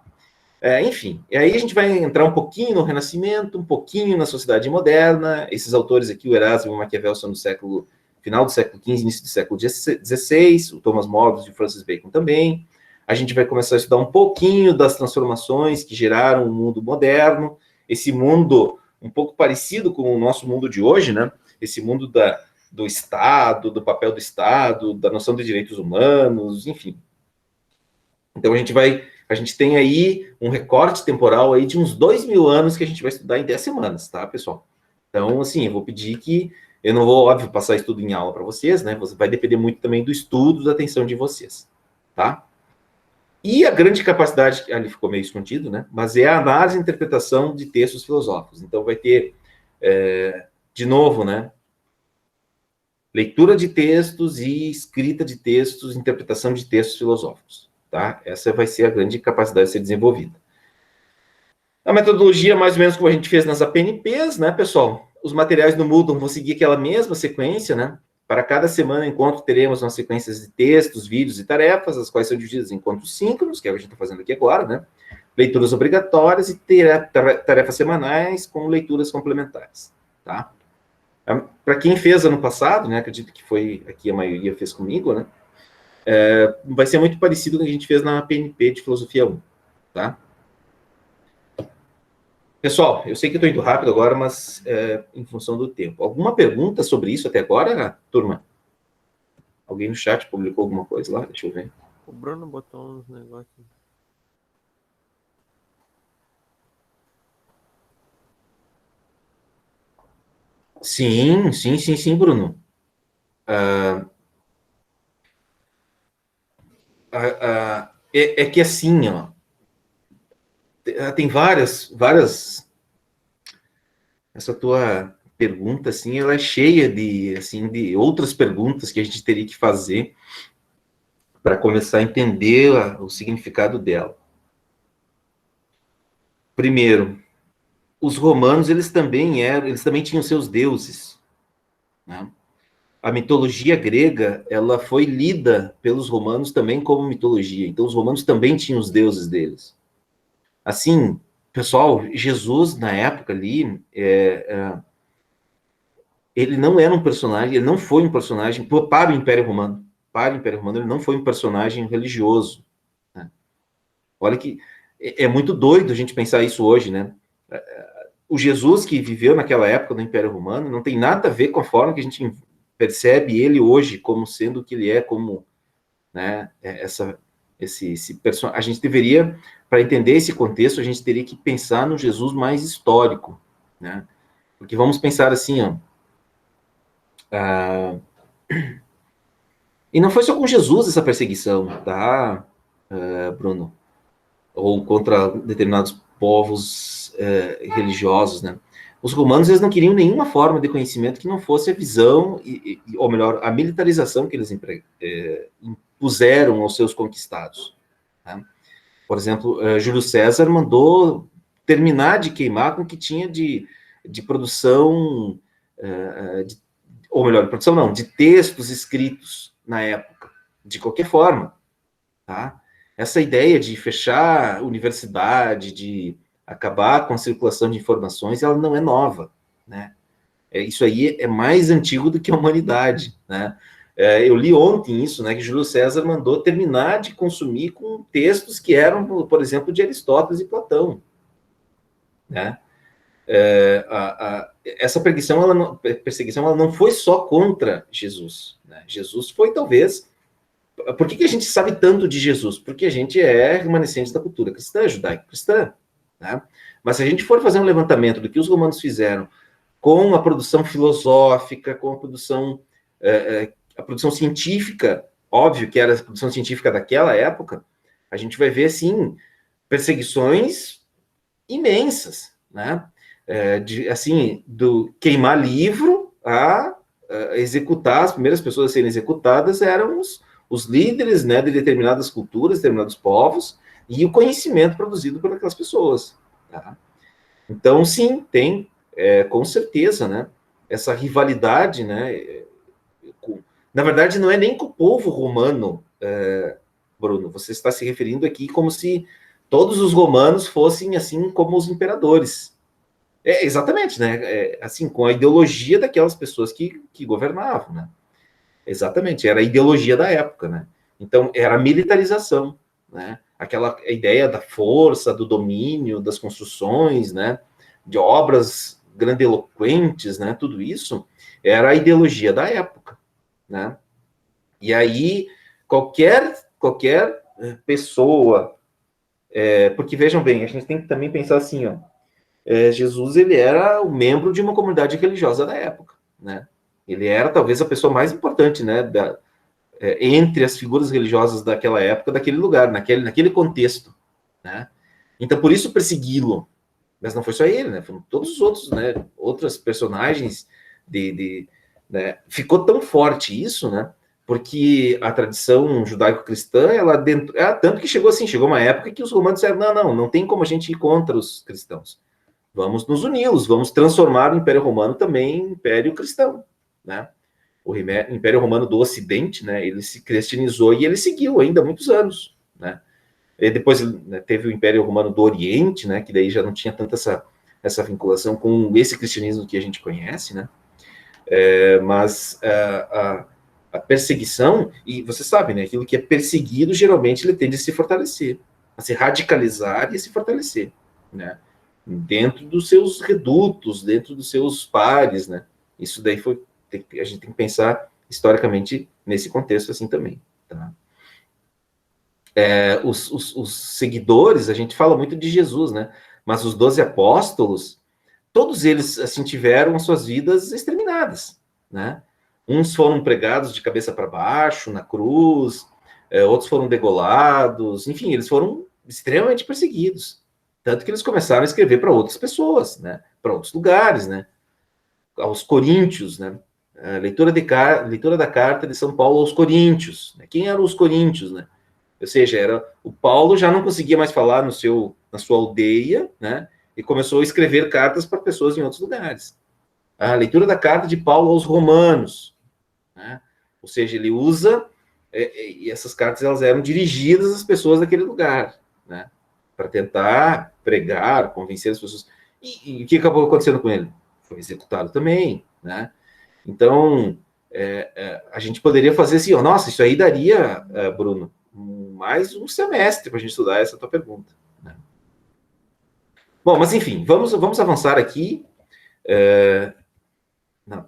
Speaker 1: Enfim, e aí a gente vai entrar um pouquinho no Renascimento, um pouquinho na sociedade moderna. Esses autores aqui, o Erasmo e o Maquiavel, são do final do século XV, início do século XVI, o Thomas More e o Francis Bacon também. A gente vai começar a estudar um pouquinho das transformações que geraram o mundo moderno, esse mundo um pouco parecido com o nosso mundo de hoje, né? Esse mundo do Estado, do papel do Estado, da noção de direitos humanos, enfim. Então a gente tem aí um recorte temporal aí de uns 2.000 anos que a gente vai estudar em 10 semanas, tá, pessoal? Então, assim, eu vou pedir que, eu não vou, óbvio, passar isso tudo em aula para vocês, né? Vai depender muito também do estudo, da atenção de vocês, tá? E a grande capacidade, ali ficou meio escondido, né? Mas é a análise e interpretação de textos filosóficos. Então vai ter, de novo, né? Leitura de textos e escrita de textos, interpretação de textos filosóficos, tá? Essa vai ser a grande capacidade de ser desenvolvida. A metodologia, mais ou menos como a gente fez nas APNPs, né, pessoal? Os materiais não mudam, vão seguir aquela mesma sequência, né? Para cada semana encontro, teremos umas sequências de textos, vídeos e tarefas, as quais são divididas em encontros síncronos, que é o que a gente está fazendo aqui agora, né? Leituras obrigatórias e tarefas semanais com leituras complementares, tá? Para quem fez ano passado, né? Acredito que foi aqui a maioria fez comigo, né? Vai ser muito parecido com o que a gente fez na PNP de Filosofia 1, tá? Pessoal, eu sei que eu estou indo rápido agora, mas em função do tempo. Alguma pergunta sobre isso até agora, turma? Alguém no chat publicou alguma coisa lá? Deixa eu ver.
Speaker 3: O Bruno botou uns negócios.
Speaker 1: Sim, Bruno. É que assim, ó, tem várias. Essa tua pergunta, assim, ela é cheia de outras perguntas que a gente teria que fazer para começar a entender o significado dela. Primeiro, os romanos, eles também tinham seus deuses, né? A mitologia grega, ela foi lida pelos romanos também como mitologia. Então, os romanos também tinham os deuses deles. Assim, pessoal, Jesus, na época ali, ele não era um personagem, ele não foi um personagem para o Império Romano. Para o Império Romano, ele não foi um personagem religioso, né? Olha que é muito doido a gente pensar isso hoje, né? O Jesus que viveu naquela época do Império Romano não tem nada a ver com a forma que a gente percebe ele hoje como sendo o que ele é, como, né, esse personagem. A gente deveria, para entender esse contexto, a gente teria que pensar no Jesus mais histórico, né? Porque vamos pensar assim, ó. E não foi só com Jesus essa perseguição, tá, Bruno? Ou contra determinados povos religiosos, né? Os romanos, eles não queriam nenhuma forma de conhecimento que não fosse a visão, ou melhor, a militarização que eles impuseram aos seus conquistados, né? Por exemplo, Júlio César mandou terminar de queimar com o que tinha de produção, ou melhor, produção não, de textos escritos na época, de qualquer forma, tá? Essa ideia de fechar universidade, de acabar com a circulação de informações, ela não é nova, né? Isso aí é mais antigo do que a humanidade, né? Eu li ontem isso, né, que Júlio César mandou terminar de consumir com textos que eram, por exemplo, de Aristóteles e Platão, né? Essa perseguição ela não foi só contra Jesus, né? Jesus foi, talvez... Por que a gente sabe tanto de Jesus? Porque a gente é remanescente da cultura cristã, judaico-cristã, né? Mas se a gente for fazer um levantamento do que os romanos fizeram com a produção filosófica, com a produção científica, óbvio que era a produção científica daquela época, a gente vai ver, assim, perseguições imensas, né? Do queimar livro a executar, as primeiras pessoas a serem executadas eram os líderes, né, de determinadas culturas, determinados povos, e o conhecimento produzido por aquelas pessoas. Tá? Então, sim, tem, com certeza, né, essa rivalidade, né, na verdade, não é nem com o povo romano, Bruno, você está se referindo aqui como se todos os romanos fossem assim como os imperadores. Exatamente, né, assim, com a ideologia daquelas pessoas que governavam, né, exatamente, era a ideologia da época, né, então era a militarização, né, aquela ideia da força, do domínio, das construções, né, de obras grandiloquentes, né, tudo isso era a ideologia da época, né, e aí qualquer pessoa, porque vejam bem, a gente tem que também pensar assim, ó, Jesus ele era um membro de uma comunidade religiosa da época, né, ele era talvez a pessoa mais importante, né, entre as figuras religiosas daquela época, daquele lugar, naquele contexto, né? Então, por isso persegui-lo. Mas não foi só ele, né? Foram todos os outros, né? Outras personagens né? Ficou tão forte isso, né? Porque a tradição judaico-cristã, tanto que chegou uma época que os romanos disseram, não tem como a gente ir contra os cristãos. Vamos nos uni-los, vamos transformar o Império Romano também em Império Cristão, né? O Império Romano do Ocidente, né, ele se cristianizou e ele seguiu ainda há muitos anos, né. E depois, né, teve o Império Romano do Oriente, né, que daí já não tinha tanta essa vinculação com esse cristianismo que a gente conhece, né. Mas a perseguição, e você sabe, né, aquilo que é perseguido, geralmente ele tende a se fortalecer, a se radicalizar e a se fortalecer, né, dentro dos seus redutos, dentro dos seus pares, né. Isso daí a gente tem que pensar historicamente nesse contexto assim também. Tá? Os seguidores, a gente fala muito de Jesus, né? Mas os 12 apóstolos, todos eles assim tiveram as suas vidas exterminadas, né? Uns foram pregados de cabeça para baixo na cruz, outros foram degolados, enfim, eles foram extremamente perseguidos, tanto que eles começaram a escrever para outras pessoas, né? Para outros lugares, né? Aos coríntios, né? A leitura da carta de São Paulo aos coríntios. Né? Quem eram os coríntios, né? Ou seja, o Paulo já não conseguia mais falar na sua aldeia, né? E começou a escrever cartas para pessoas em outros lugares. A leitura da carta de Paulo aos romanos, né? Ou seja, ele usa e essas cartas elas eram dirigidas às pessoas daquele lugar, né? Para tentar pregar, convencer as pessoas. E o que acabou acontecendo com ele? Foi executado também, né? Então, a gente poderia fazer assim, nossa, isso aí daria, Bruno, mais um semestre para a gente estudar essa tua pergunta. Né? Bom, mas enfim, vamos avançar aqui. Não.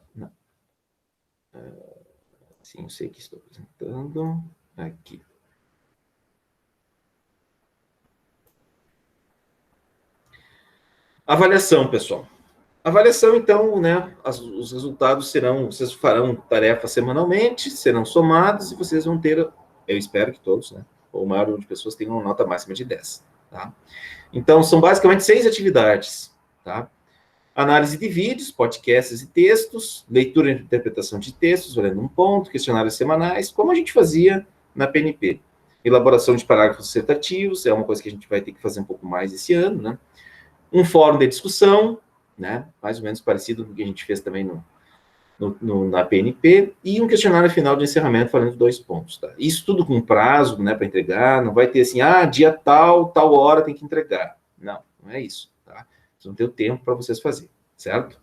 Speaker 1: Sim, eu sei que estou apresentando. Aqui. Avaliação, pessoal. Avaliação, então, né, os resultados vocês farão tarefa semanalmente, serão somados e vocês vão ter, eu espero que todos, né, ou o maior número de pessoas tenham uma nota máxima de 10, tá? Então, são basicamente 6 atividades, tá? Análise de vídeos, podcasts e textos, leitura e interpretação de textos, valendo 1 ponto, questionários semanais, como a gente fazia na PNP. Elaboração de parágrafos dissertativos, é uma coisa que a gente vai ter que fazer um pouco mais esse ano, né? Um fórum de discussão, né? Mais ou menos parecido com o que a gente fez também na PNP, e um questionário final de encerramento falando 2 pontos. Tá? Isso tudo com prazo, né, para entregar, não vai ter assim, dia tal hora tem que entregar. Não é isso. Tá? Vocês vão ter o tempo para vocês fazerem, certo?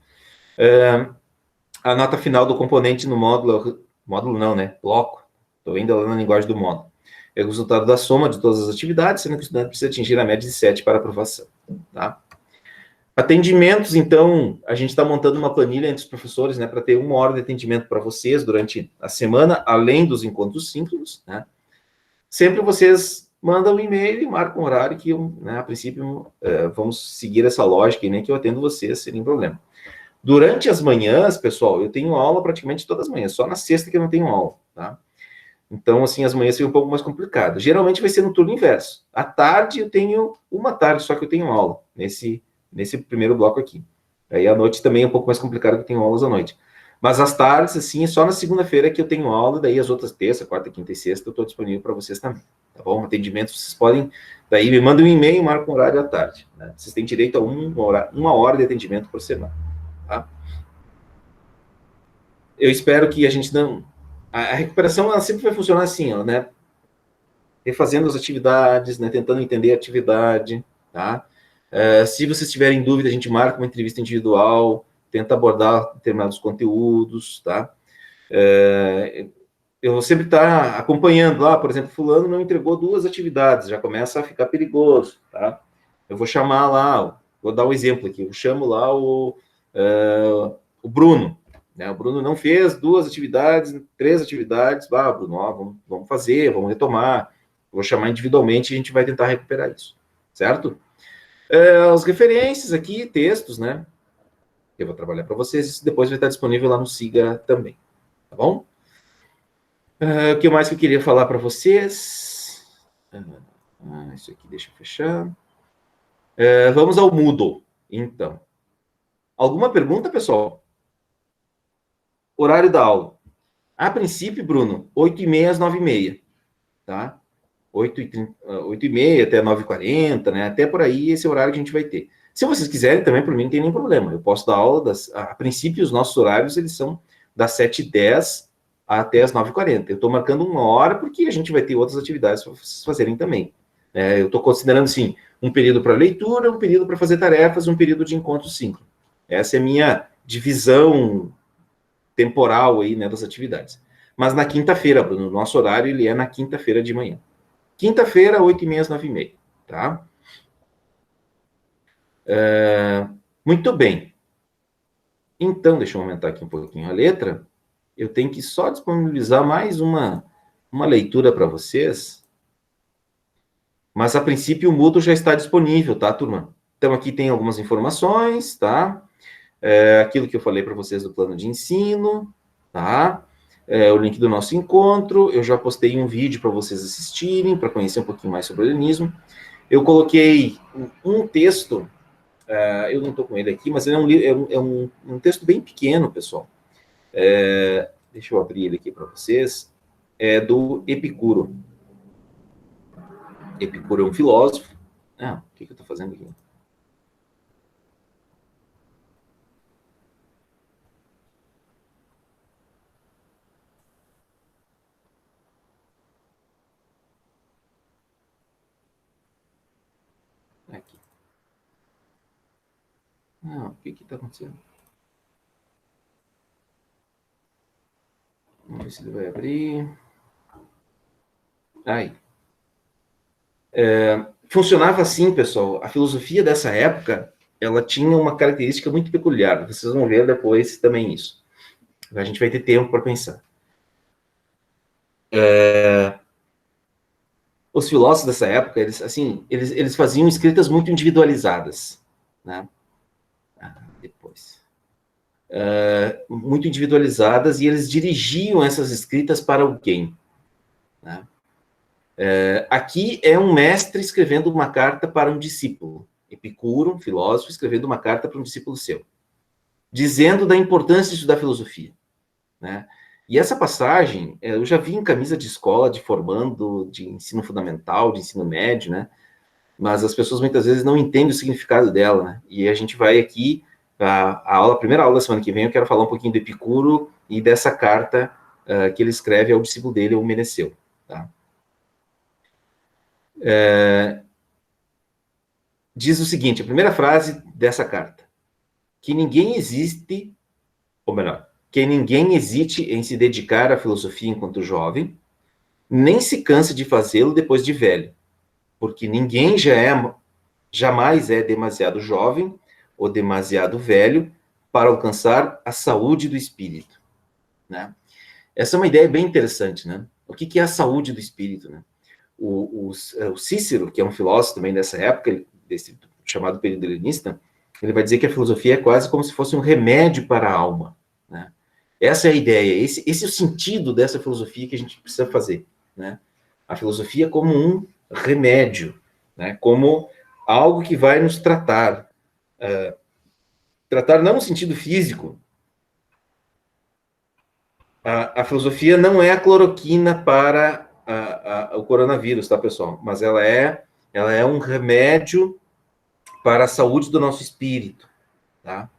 Speaker 1: A nota final do componente no módulo não, né? Bloco. Estou ainda lá na linguagem do módulo. É o resultado da soma de todas as atividades, sendo que o estudante precisa atingir a média de 7 para aprovação. Tá? Atendimentos, então, a gente está montando uma planilha entre os professores, né, para ter 1 hora de atendimento para vocês durante a semana, além dos encontros síncronos, né? Sempre vocês mandam um e-mail e marcam um horário que, né, a princípio, vamos seguir essa lógica, né, que eu atendo vocês sem nenhum problema. Durante as manhãs, pessoal, eu tenho aula praticamente todas as manhãs, só na sexta que eu não tenho aula, tá? Então, assim, as manhãs ficam um pouco mais complicado. Geralmente vai ser no turno inverso. À tarde eu tenho uma tarde só que eu tenho aula, nesse primeiro bloco aqui. Aí à noite também é um pouco mais complicado, que eu tenho aulas à noite. Mas às tardes, assim, é só na segunda-feira que eu tenho aula, daí as outras terça, quarta, quinta e sexta eu estou disponível para vocês também, tá bom? Atendimento, vocês podem, daí me mandam um e-mail, marcam um horário à tarde, né? Vocês têm direito a uma hora de atendimento por semana, tá? Eu espero que a gente não... A recuperação, ela sempre vai funcionar assim, ó, né? Refazendo as atividades, né? Tentando entender a atividade, tá? Se vocês tiverem dúvida, a gente marca uma entrevista individual, tenta abordar determinados conteúdos, tá? Eu vou sempre estar acompanhando lá, por exemplo, fulano não entregou 2 atividades, já começa a ficar perigoso, tá? Eu vou chamar lá, vou dar um exemplo aqui, eu chamo lá o Bruno, né? O Bruno não fez 2 atividades, 3 atividades, Bruno, ó, vamos fazer, vamos retomar, vou chamar individualmente e a gente vai tentar recuperar isso, certo? As referências aqui, textos, né? Eu vou trabalhar para vocês, isso depois vai estar disponível lá no Siga também, tá bom? O que mais que eu queria falar para vocês? Isso aqui, deixa eu fechar. Vamos ao Moodle, então. Alguma pergunta, pessoal? Horário da aula. A princípio, Bruno, 8h30 às 9h30, tá? 8h30 até 9h40, né? Até por aí, esse é o horário que a gente vai ter. Se vocês quiserem, também, por mim, não tem nenhum problema. Eu posso dar aula, a princípio, os nossos horários, eles são das 7h10 até as 9h40. Eu estou marcando uma hora, porque a gente vai ter outras atividades para vocês fazerem também. Eu estou considerando, assim, um período para leitura, um período para fazer tarefas, um período de encontro síncrono. Essa é a minha divisão temporal aí, né, das atividades. Mas na quinta-feira, Bruno, o nosso horário, ele é na quinta-feira de manhã. Quinta-feira, 8h30 às 9h30, tá? Muito bem. Então, deixa eu aumentar aqui um pouquinho a letra. Eu tenho que só disponibilizar mais uma leitura para vocês. Mas, a princípio, o Moodle já está disponível, tá, turma? Então, aqui tem algumas informações, tá? Aquilo que eu falei para vocês do plano de ensino, tá? O link do nosso encontro. Eu já postei um vídeo para vocês assistirem, para conhecer um pouquinho mais sobre o helenismo. Eu coloquei um texto, eu não estou com ele aqui, mas ele é um texto bem pequeno, pessoal. Deixa eu abrir ele aqui para vocês. É do Epicuro. Epicuro é um filósofo. O que eu estou fazendo aqui? Aqui. O que está acontecendo? Vamos ver se ele vai abrir. Aí. Funcionava assim, pessoal. A filosofia dessa época, ela tinha uma característica muito peculiar. Vocês vão ver depois também isso. A gente vai ter tempo para pensar. Os filósofos dessa época, eles faziam escritas muito individualizadas, né? Depois. Muito individualizadas, e eles dirigiam essas escritas para alguém, né? Aqui é um mestre escrevendo uma carta para um discípulo. Epicuro, um filósofo, escrevendo uma carta para um discípulo seu, dizendo da importância de estudar filosofia, né? E essa passagem, eu já vi em camisa de escola, de formando, de ensino fundamental, de ensino médio, né? Mas as pessoas muitas vezes não entendem o significado dela, né? E a gente vai aqui, a primeira aula da semana que vem, eu quero falar um pouquinho do Epicuro e dessa carta que ele escreve ao discípulo dele, o Meneceu, tá? Diz o seguinte, a primeira frase dessa carta: que ninguém existe, ou melhor, que ninguém hesite em se dedicar à filosofia enquanto jovem, nem se canse de fazê-lo depois de velho, porque ninguém jamais é demasiado jovem ou demasiado velho para alcançar a saúde do espírito, né? Essa é uma ideia bem interessante, né? O que é a saúde do espírito, né? O Cícero, que é um filósofo também dessa época, desse chamado período helenista, Ele vai dizer que a filosofia é quase como se fosse um remédio para a alma, né? Essa é a ideia, esse é o sentido dessa filosofia que a gente precisa fazer, né? A filosofia como um remédio, né? Como algo que vai nos tratar. Tratar não no sentido físico. A filosofia não é a cloroquina para o coronavírus, tá, pessoal? Mas ela é um remédio para a saúde do nosso espírito, tá?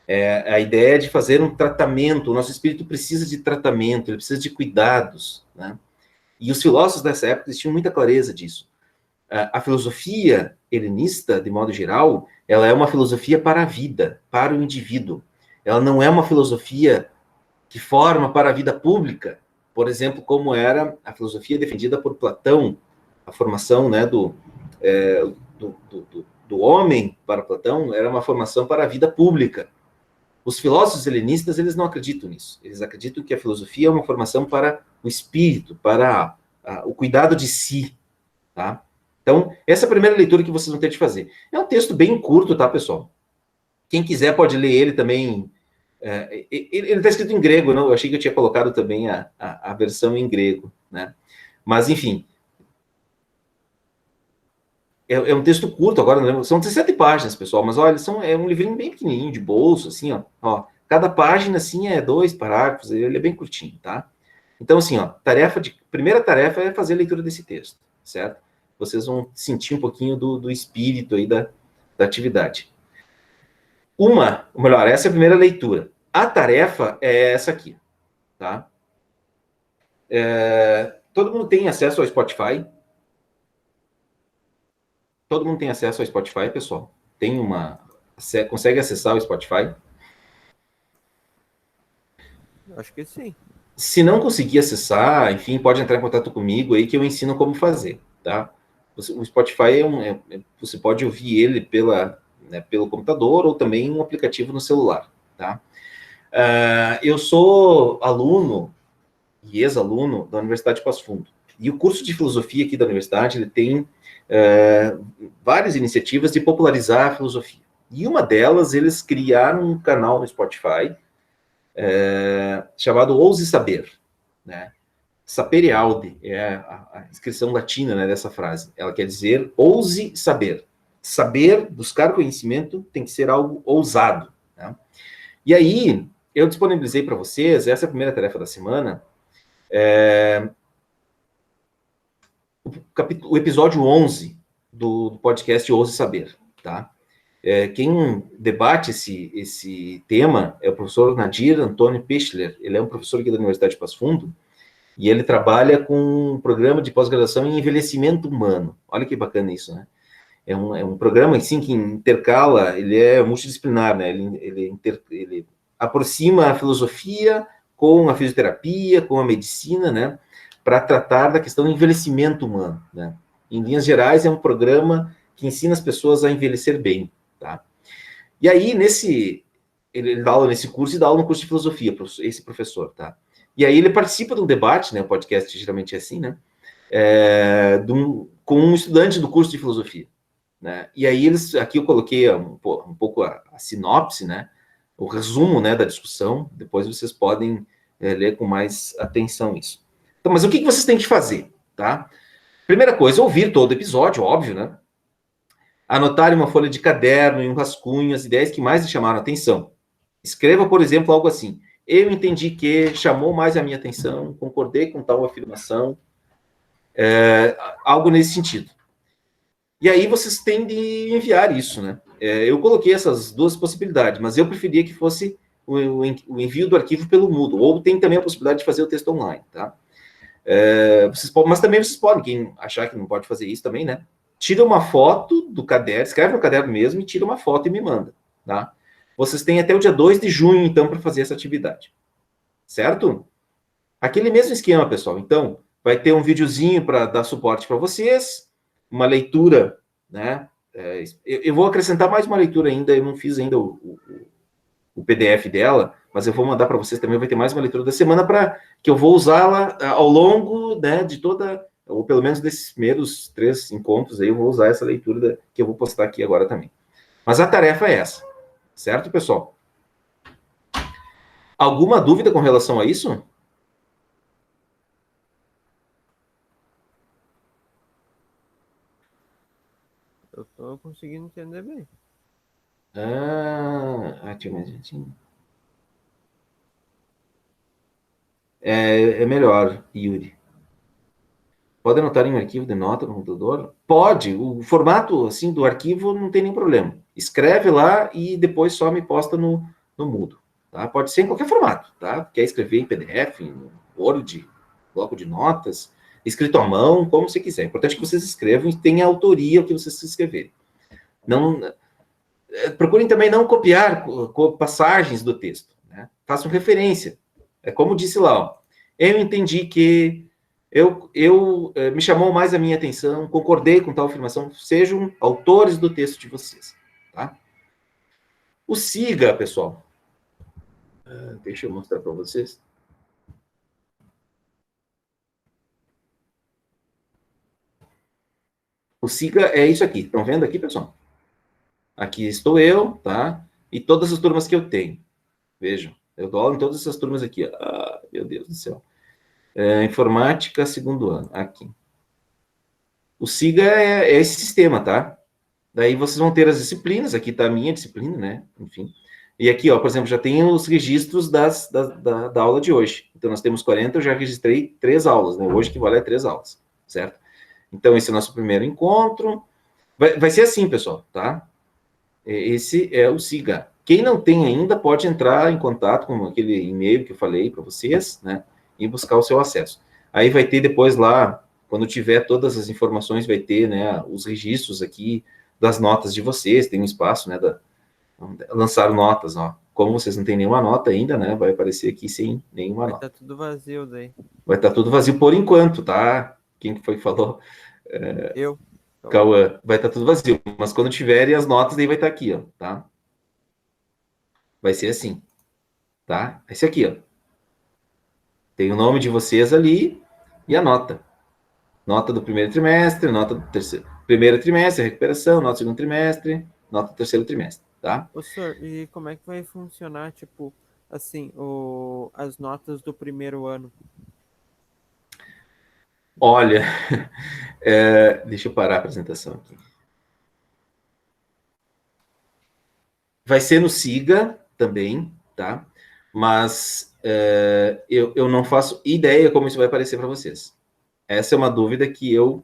Speaker 1: É a ideia de fazer um tratamento. O nosso espírito precisa de tratamento, ele precisa de cuidados, né? E os filósofos dessa época tinham muita clareza disso. A filosofia helenista, de modo geral, ela é uma filosofia para a vida, para o indivíduo. Ela não é uma filosofia que forma para a vida pública, por exemplo, como era a filosofia defendida por Platão, a formação, né, do homem para Platão era uma formação para a vida pública. Os filósofos helenistas, eles não acreditam nisso. Eles acreditam que a filosofia é uma formação para o espírito, para o cuidado de si, tá? Então, essa é a primeira leitura que vocês vão ter de fazer. É um texto bem curto, tá, pessoal? Quem quiser pode ler ele também. Ele está escrito em grego, não? Eu achei que eu tinha colocado também a versão em grego, né? Mas, enfim. É um texto curto, agora não lembro, são 17 páginas, pessoal, mas olha, é um livrinho bem pequenininho, de bolso, assim, ó. Cada página, assim, é 2 parágrafos, ele é bem curtinho, tá? Então, assim, ó, primeira tarefa é fazer a leitura desse texto, certo? Vocês vão sentir um pouquinho do espírito aí da atividade. Melhor, essa é a primeira leitura. A tarefa é essa aqui, tá? Todo mundo tem acesso ao Spotify? Todo mundo tem acesso ao Spotify, pessoal? Consegue acessar o Spotify?
Speaker 3: Acho que sim.
Speaker 1: Se não conseguir acessar, enfim, pode entrar em contato comigo aí que eu ensino como fazer, tá? O Spotify você pode ouvir ele pelo computador ou também um aplicativo no celular, tá? Eu sou aluno e ex-aluno da Universidade de Passo Fundo. E o curso de filosofia aqui da universidade, ele tem várias iniciativas de popularizar a filosofia. E uma delas, eles criaram um canal no Spotify chamado Ouse Saber, né? Sapere aude é a inscrição latina, né, dessa frase. Ela quer dizer ouse saber. Saber, buscar conhecimento, tem que ser algo ousado, né? E aí, eu disponibilizei para vocês, essa é a primeira tarefa da semana, o episódio 11 do podcast Ouse Saber, tá? Quem debate esse tema é o professor Nadir Antônio Pichler. Ele é um professor aqui da Universidade de Passo Fundo e ele trabalha com um programa de pós-graduação em envelhecimento humano. Olha que bacana isso, né? É um programa assim, que intercala, ele é multidisciplinar, né? Ele aproxima a filosofia com a fisioterapia, com a medicina, né? Para tratar da questão do envelhecimento humano, né? Em linhas gerais, é um programa que ensina as pessoas a envelhecer bem, tá? E aí, ele dá aula nesse curso e dá aula no curso de filosofia, esse professor, tá? E aí ele participa de um debate, né? O podcast geralmente é assim, né? Com um estudante do curso de filosofia, né? E aí aqui eu coloquei um pouco a sinopse, né? O resumo, né, da discussão. Depois vocês podem ler com mais atenção isso. Então, mas o que vocês têm que fazer, tá? Primeira coisa, ouvir todo o episódio, óbvio, né? Anotar em uma folha de caderno, em um rascunho, as ideias que mais lhe chamaram a atenção. Escreva, por exemplo, algo assim: eu entendi que chamou mais a minha atenção, concordei com tal afirmação, algo nesse sentido. E aí vocês têm de enviar isso, né? Eu coloquei essas duas possibilidades, mas eu preferia que fosse o envio do arquivo pelo Moodle, ou tem também a possibilidade de fazer o texto online, tá? Mas também vocês podem, quem achar que não pode fazer isso também, né? Tira uma foto do caderno, escreve no caderno mesmo e tira uma foto e me manda, tá? Vocês têm até o dia 2 de junho, então, para fazer essa atividade. Certo? Aquele mesmo esquema, pessoal. Então, vai ter um videozinho para dar suporte para vocês, uma leitura, né? Eu vou acrescentar mais uma leitura ainda, eu não fiz ainda o PDF dela, mas eu vou mandar para vocês também, vai ter mais uma leitura da semana que eu vou usá-la ao longo, né, de toda, ou pelo menos desses primeiros 3 encontros aí, eu vou usar essa leitura que eu vou postar aqui agora também. Mas a tarefa é essa. Certo, pessoal? Alguma dúvida com relação a isso?
Speaker 3: Eu tô conseguindo entender bem.
Speaker 1: Tinha mais gente. É melhor, Yuri. Pode anotar em um arquivo de nota no computador? Pode. O formato assim do arquivo não tem nenhum problema. Escreve lá e depois só me posta no Moodle. Tá? Pode ser em qualquer formato. Tá? Quer escrever em PDF, em Word, bloco de notas, escrito à mão, como você quiser. É importante que vocês escrevam e tenha autoria o que vocês escreverem. Não, procurem também não copiar passagens do texto. Né? Façam referência. É como disse lá, ó, eu entendi que me chamou mais a minha atenção, concordei com tal afirmação, sejam autores do texto de vocês. Tá? O SIGA, pessoal, deixa eu mostrar para vocês. O SIGA é isso aqui. Estão vendo aqui, pessoal? Aqui estou eu, tá? E todas as turmas que eu tenho. Vejam, eu dou aula em todas essas turmas aqui. Meu Deus do céu. Informática, segundo ano. Aqui. O SIGA é esse sistema, tá? Daí vocês vão ter as disciplinas. Aqui está a minha disciplina, né? Enfim. E aqui, ó, por exemplo, já tem os registros da aula de hoje. Então, nós temos 40, eu já registrei 3 aulas, né? Hoje equivale a 3 aulas, certo? Então, esse é o nosso primeiro encontro. Vai ser assim, pessoal, tá? Esse é o SIGA. Quem não tem ainda pode entrar em contato com aquele e-mail que eu falei para vocês, né? E buscar o seu acesso. Aí vai ter depois lá, quando tiver todas as informações, vai ter, né, os registros aqui das notas de vocês, tem um espaço, né, lançar notas, ó. Como vocês não têm nenhuma nota ainda, né, vai aparecer aqui sem nenhuma nota.
Speaker 3: Vai estar tudo vazio daí.
Speaker 1: Vai estar tudo vazio por enquanto, tá? Quem que foi que falou?
Speaker 3: Eu.
Speaker 1: Cauã, vai estar tudo vazio, mas quando tiverem as notas, daí vai estar aqui, ó, tá? Vai ser assim, tá? Esse aqui, ó. Tem o nome de vocês ali e a nota. Nota do primeiro trimestre, nota do terceiro. Primeiro trimestre, recuperação, nota do segundo trimestre, nota do terceiro trimestre, tá?
Speaker 3: Ô, senhor, e como é que vai funcionar, tipo, assim, as notas do primeiro ano?
Speaker 1: Olha, deixa eu parar a apresentação aqui. Vai ser no SIGA também, tá? Mas eu não faço ideia como isso vai aparecer para vocês. Essa é uma dúvida que eu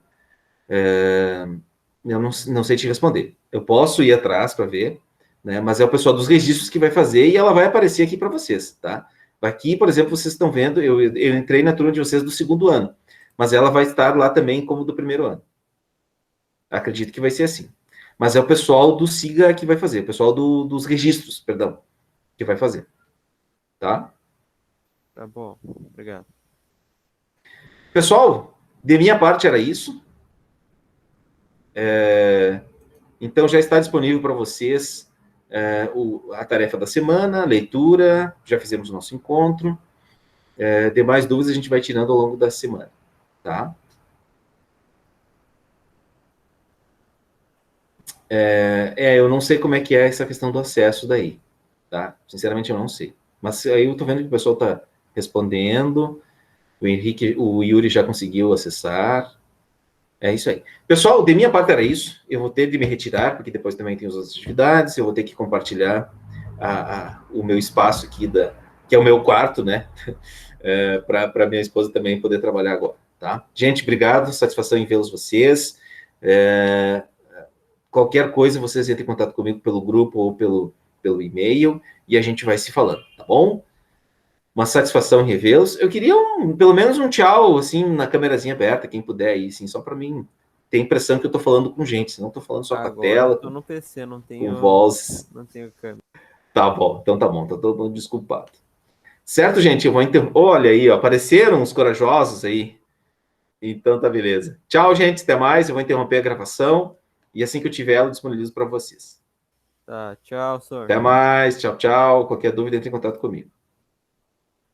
Speaker 1: não sei te responder. Eu posso ir atrás para ver, né? Mas é o pessoal dos registros que vai fazer e ela vai aparecer aqui para vocês, tá? Aqui, por exemplo, vocês estão vendo, eu entrei na turma de vocês do segundo ano, mas ela vai estar lá também como do primeiro ano. Acredito que vai ser assim. Mas é o pessoal do SIGA que vai fazer, o pessoal dos registros, perdão, que vai fazer. Tá?
Speaker 3: Tá bom, obrigado.
Speaker 1: Pessoal, de minha parte era isso. Então já está disponível para vocês a tarefa da semana, leitura, já fizemos o nosso encontro. Demais dúvidas a gente vai tirando ao longo da semana. Tá? Eu não sei como é que é essa questão do acesso daí, tá? Sinceramente, eu não sei. Mas aí eu tô vendo que o pessoal tá respondendo, o Yuri já conseguiu acessar. É isso aí. Pessoal, de minha parte era isso. Eu vou ter de me retirar, porque depois também tem as outras atividades, eu vou ter que compartilhar o meu espaço aqui, que é o meu quarto, né? Para minha esposa também poder trabalhar agora, tá? Gente, obrigado, satisfação em vê-los vocês. Qualquer coisa, vocês entrem em contato comigo pelo grupo ou pelo e-mail e a gente vai se falando, tá bom? Uma satisfação em revê-los. Eu queria pelo menos um tchau, assim, na câmerazinha aberta, quem puder aí, assim, só para mim ter a impressão que eu tô falando com gente, senão eu tô falando só com a tela.
Speaker 3: Eu tô no PC, não tenho...
Speaker 1: Com voz.
Speaker 3: Não tenho câmera.
Speaker 1: Tá bom, então tá bom, tá todo mundo desculpado. Certo, gente? Eu vou Olha aí, ó, apareceram os corajosos aí. Então tá beleza. Tchau, gente, até mais. Eu vou interromper a gravação e assim que eu tiver ela, disponibilizo para vocês.
Speaker 3: Tá, tchau, senhor.
Speaker 1: Até mais, tchau, tchau. Qualquer dúvida, entre em contato comigo.